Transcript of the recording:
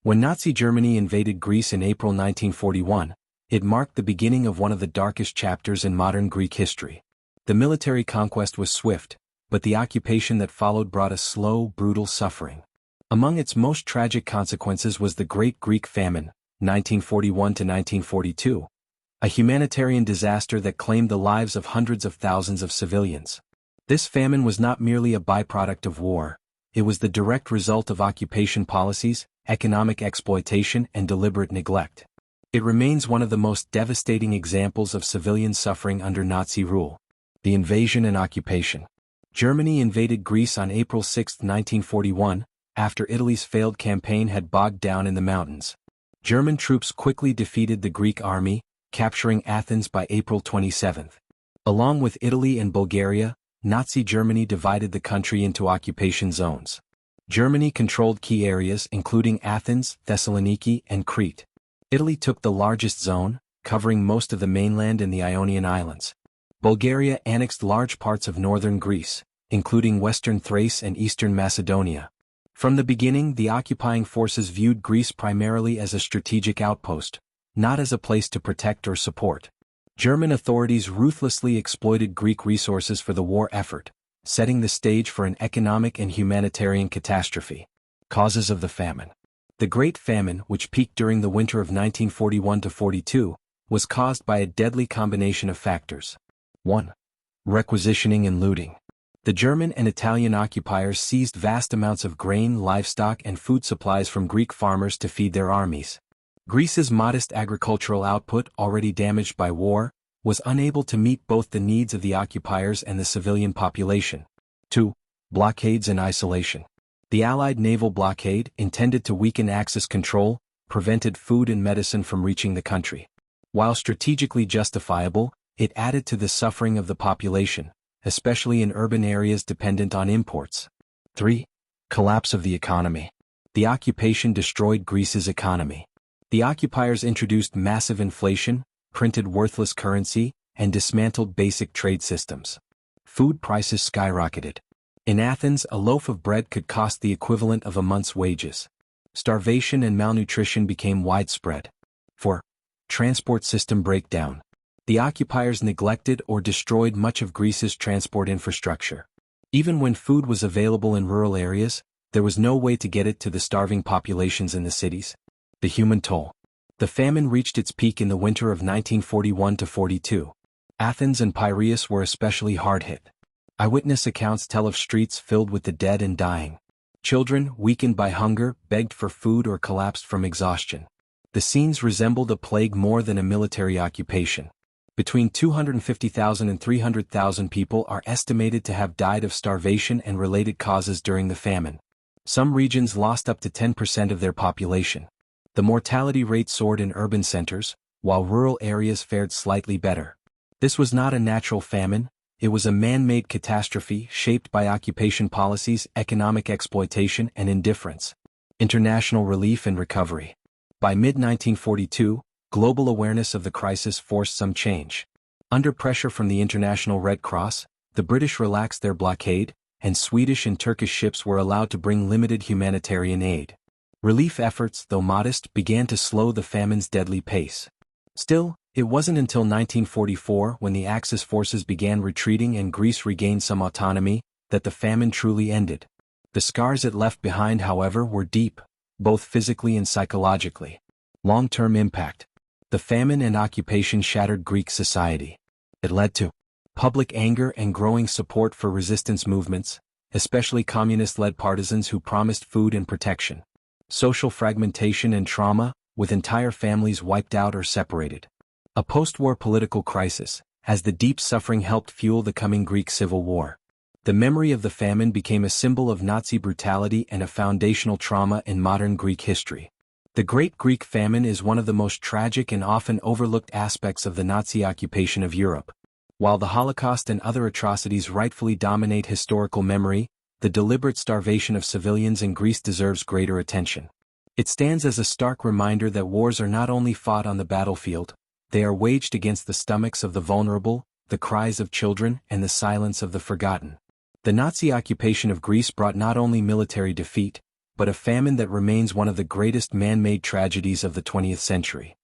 When Nazi Germany invaded Greece in April 1941, it marked the beginning of one of the darkest chapters in modern Greek history. The military conquest was swift, but the occupation that followed brought a slow, brutal suffering. Among its most tragic consequences was the Great Greek Famine, 1941 to 1942, a humanitarian disaster that claimed the lives of hundreds of thousands of civilians. This famine was not merely a byproduct of war, it was the direct result of occupation policies, economic exploitation, and deliberate neglect. It remains one of the most devastating examples of civilian suffering under Nazi rule. The invasion and occupation. Germany invaded Greece on April 6, 1941, after Italy's failed campaign had bogged down in the mountains. German troops quickly defeated the Greek army, capturing Athens by April 27. Along with Italy and Bulgaria, Nazi Germany divided the country into occupation zones. Germany controlled key areas including Athens, Thessaloniki, and Crete. Italy took the largest zone, covering most of the mainland and the Ionian Islands. Bulgaria annexed large parts of northern Greece, including western Thrace and eastern Macedonia. From the beginning, the occupying forces viewed Greece primarily as a strategic outpost, not as a place to protect or support. German authorities ruthlessly exploited Greek resources for the war effort, setting the stage for an economic and humanitarian catastrophe. Causes of the famine. The Great Famine, which peaked during the winter of 1941-42, was caused by a deadly combination of factors. 1. Requisitioning and looting. The German and Italian occupiers seized vast amounts of grain, livestock, and food supplies from Greek farmers to feed their armies. Greece's modest agricultural output, already damaged by war, was unable to meet both the needs of the occupiers and the civilian population. 2. Blockades and isolation. The Allied naval blockade, intended to weaken Axis control, prevented food and medicine from reaching the country. While strategically justifiable, it added to the suffering of the population, especially in urban areas dependent on imports. 3. Collapse of the economy. The occupation destroyed Greece's economy. The occupiers introduced massive inflation, printed worthless currency, and dismantled basic trade systems. Food prices skyrocketed. In Athens, a loaf of bread could cost the equivalent of a month's wages. Starvation and malnutrition became widespread. 4. Transport system breakdown. The occupiers neglected or destroyed much of Greece's transport infrastructure. Even when food was available in rural areas, there was no way to get it to the starving populations in the cities. The human toll. The famine reached its peak in the winter of 1941-42. Athens and Piraeus were especially hard hit. Eyewitness accounts tell of streets filled with the dead and dying. Children, weakened by hunger, begged for food or collapsed from exhaustion. The scenes resembled a plague more than a military occupation. Between 250,000 and 300,000 people are estimated to have died of starvation and related causes during the famine. Some regions lost up to 10% of their population. The mortality rate soared in urban centers, while rural areas fared slightly better. This was not a natural famine, it was a man-made catastrophe shaped by occupation policies, economic exploitation, and indifference. International relief and recovery. By mid-1942, global awareness of the crisis forced some change. Under pressure from the International Red Cross, the British relaxed their blockade, and Swedish and Turkish ships were allowed to bring limited humanitarian aid. Relief efforts, though modest, began to slow the famine's deadly pace. Still, it wasn't until 1944, when the Axis forces began retreating and Greece regained some autonomy, that the famine truly ended. The scars it left behind, however, were deep, both physically and psychologically. Long-term impact. The famine and occupation shattered Greek society. It led to public anger and growing support for resistance movements, especially communist-led partisans who promised food and protection. Social fragmentation and trauma, with entire families wiped out or separated. A post-war political crisis, as the deep suffering helped fuel the coming Greek Civil War. The memory of the famine became a symbol of Nazi brutality and a foundational trauma in modern Greek history. The Great Greek Famine is one of the most tragic and often overlooked aspects of the Nazi occupation of Europe. While the Holocaust and other atrocities rightfully dominate historical memory, the deliberate starvation of civilians in Greece deserves greater attention. It stands as a stark reminder that wars are not only fought on the battlefield, they are waged against the stomachs of the vulnerable, the cries of children, and the silence of the forgotten. The Nazi occupation of Greece brought not only military defeat, but a famine that remains one of the greatest man-made tragedies of the 20th century.